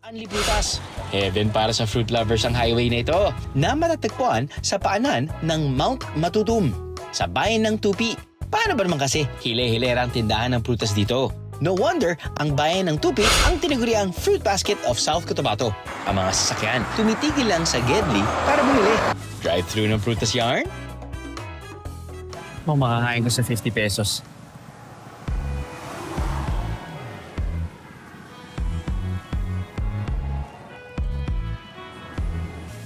Anli Prutas. Heaven para sa fruit lovers ang highway na ito na matatagpuan sa paanan ng Mount Matutum sa bayan ng Tupi. Paano ba naman kasi hile-hilera ang tindahan ng prutas dito? No wonder ang bayan ng Tupi ang tinaguriang fruit basket of South Cotabato. Ang mga sasakyan tumitigil lang sa Gedli para bumili. Drive-thru ng prutas yarn? Makakain ko sa 50 pesos.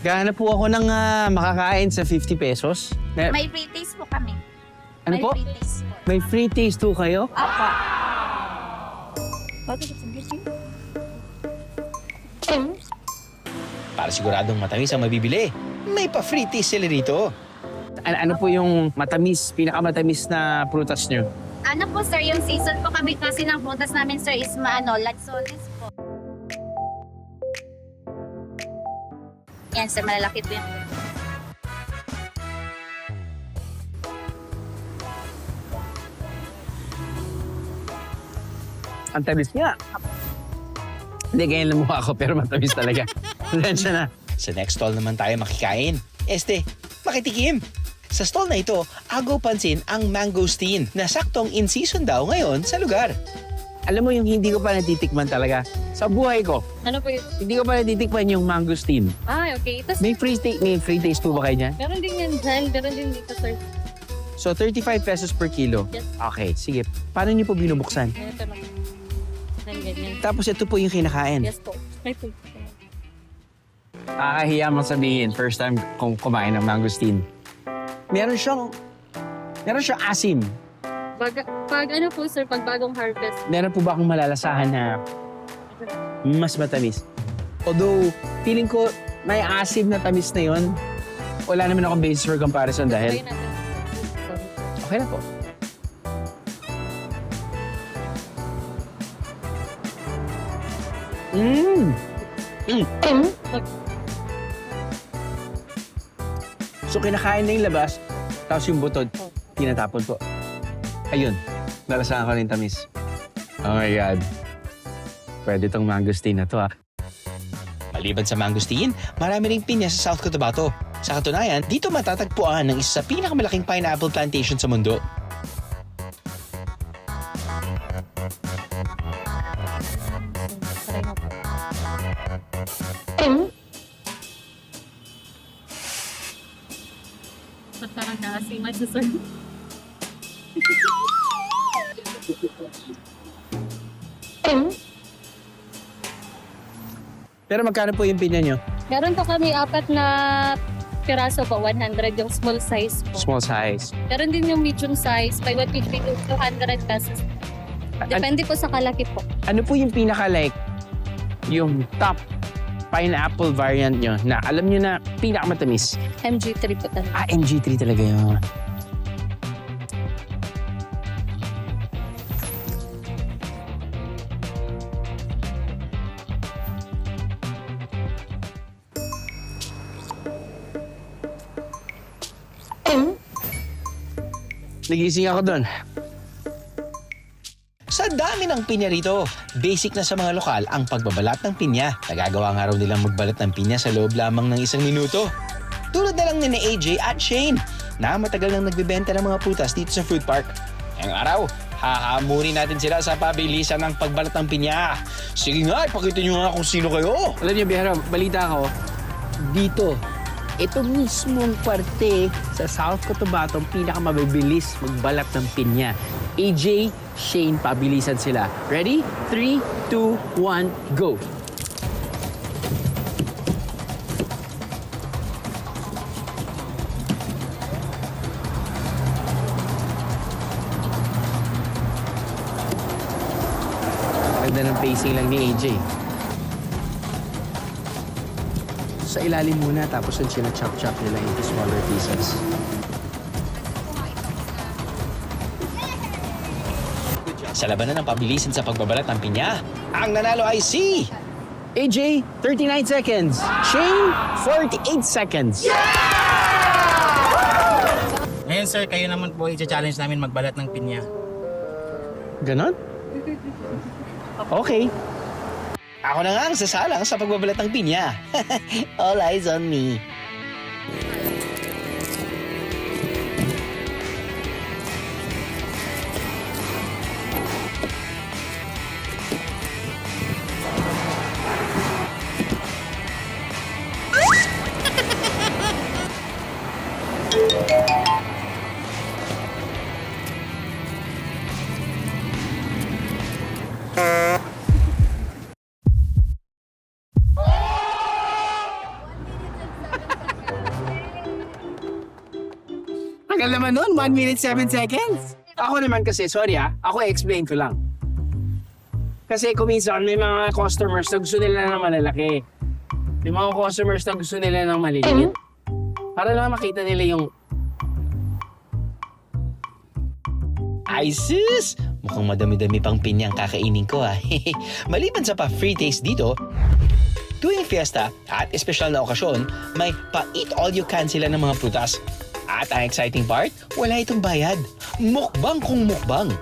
Gahanap po ako ng makakain sa 50 pesos. May free taste po kami. Ano May po? free taste po. May free taste po kayo? Apa. Para siguradong matamis ang mabibili, may pa-free taste sila rito. Ano po yung matamis, pinakamatamis na prutas nyo? Ano po sir, yung season po kami kasi ng prutas namin sir is Lanzones po. Yan sir, malalaki po yung Ang tamis nga. Hindi, ganyan lang mukha ako, pero matamis talaga. Lensya na. Sa next stall naman tayo makikain. Makitikim! Sa stall na ito, agaw pansin ang mangosteen na saktong in season daw ngayon sa lugar. Alam mo yung hindi ko pa natitikman talaga. Sa buhay ko, Ano po yun? hindi ko pa natitikman yung mangosteen. Ah, okay. Tapos, May free taste po ba kayo dyan? meron din yan dyan. Meron din dito, sir. So, 35 pesos per kilo. Yes. Okay, sige. Paano niyo po binubuksan? Ito lang. Ganyan. Tapos ito po yung kinakain. Yes po. May po. Kakahiya mong sabihin, first time kong kumain ng mangosteen. Meron siyang asim. Pag ano po, sir, pag bagong harvest. Meron po ba akong malalasahan na mas matamis? Although, feeling ko may asim na tamis na yon. Wala naman akong basis for comparison dahil Try natin. okay na po. So kinakain na yung labas, tapos yung butod, tinatapon po. Ayun, nalasahan ko na yung tamis. Oh my God. Pwede tong mangosteen na to Maliban sa mangosteen, marami ring pinya sa South Cotabato. Sa katunayan, dito matatagpuan ng isa sa pinakamalaking pineapple plantation sa mundo. Try mo po. Ba't parang naasiman siya, sir? Pero magkano po yung pinya nyo? Meron po kami 4 na piraso po, 100 yung small size po. Small size. Meron din yung medium size, by 150 to 200 pesos. Depende po sa kalaki po. Ano po yung pinaka-like, yung top pineapple variant nyo na alam nyo na pinakamatamis? MG3 po talaga. MG3 talaga yun. Nagising ako doon. Sa dami ng pinya rito, basic na sa mga lokal ang pagbabalat ng pinya. Nagagawa nga raw nilang magbalat ng pinya sa loob lamang ng 1 minuto. Tulad na lang ni AJ at Shane na matagal nang nagbebenta ng mga prutas dito sa food park. Ngayong araw, hahamunin natin sila sa pabilisan ng pagbalat ng pinya. Sige nga, ipakita nyo nga kung sino kayo. Alam niyo, Bihara, balita ko, dito, ito mismong parte sa South Cotabato ang pinakamabilis magbalat ng pinya. AJ, Shane, pabilisan sila. Ready? 3, 2, 1, go! Ganda ng pacing lang ni AJ. Sa ilalim muna, tapos yung china-chop-chop nila into smaller pieces. Sa labanan ng pabilisan sa pagbabalat ng pinya, ang nanalo ay si... AJ, 39 seconds. Shane, 48 seconds. Ngayon sir, kayo naman po i-challenge namin magbalat ng pinya. Ganon? Okay. Ako na nga ang sasalang sa pagbabalat ng pinya. All eyes on me. Tagal naman nun, 1 minute 7 seconds. Ako naman kasi, sorry ako explain ko lang. Kasi kung minsan may mga customers na gusto nila ng malalaki. May mga customers na gusto nila ng maliliit. Para lang makita nila yung Ay sis! Mukhang madami-dami pang pinyang kakainin ko ah. Maliban sa pa-free taste dito, tuwing fiesta at espesyal na okasyon, may pa-eat-all-you-can sila ng mga prutas. At ang exciting part, wala itong bayad. Mukbang kung mukbang.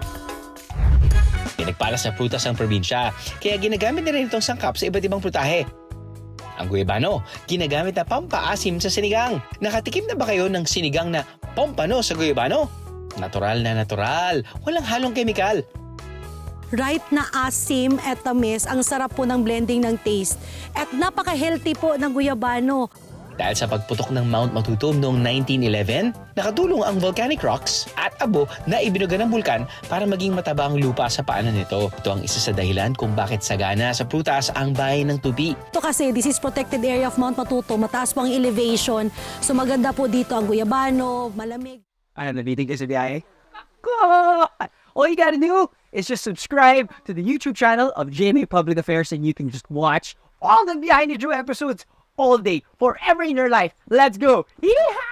Pinagpala sa prutas ang probinsya, kaya ginagamit na rin itong sangkap sa iba't ibang prutahe. Ang guyabano, ginagamit na pampaasim sa sinigang. Nakatikim na ba kayo ng sinigang na pompano sa guyabano? Natural na natural, walang halong kemikal. Right na asim at tamis, ang sarap po ng blending ng taste. At napaka-healthy po ng guyabano. Dahil sa pagputok ng Mount Matutum noong 1911, nakatulong ang volcanic rocks at abo na ibinuga ng bulkan para maging mataba ang lupa sa paanan nito. Ito ang isa sa dahilan kung bakit sagana sa prutas ang bayan ng Tupi. Ito kasi, this is protected area of Mount Matuto. Mataas po ang elevation. So maganda po dito ang guyabano, malamig. I am meeting this biyahe. All you gotta do is just subscribe to the YouTube channel of GMA Public Affairs and you can just watch all the Behind the Drew episodes all day, forever in your life. Let's go! Yeehaw!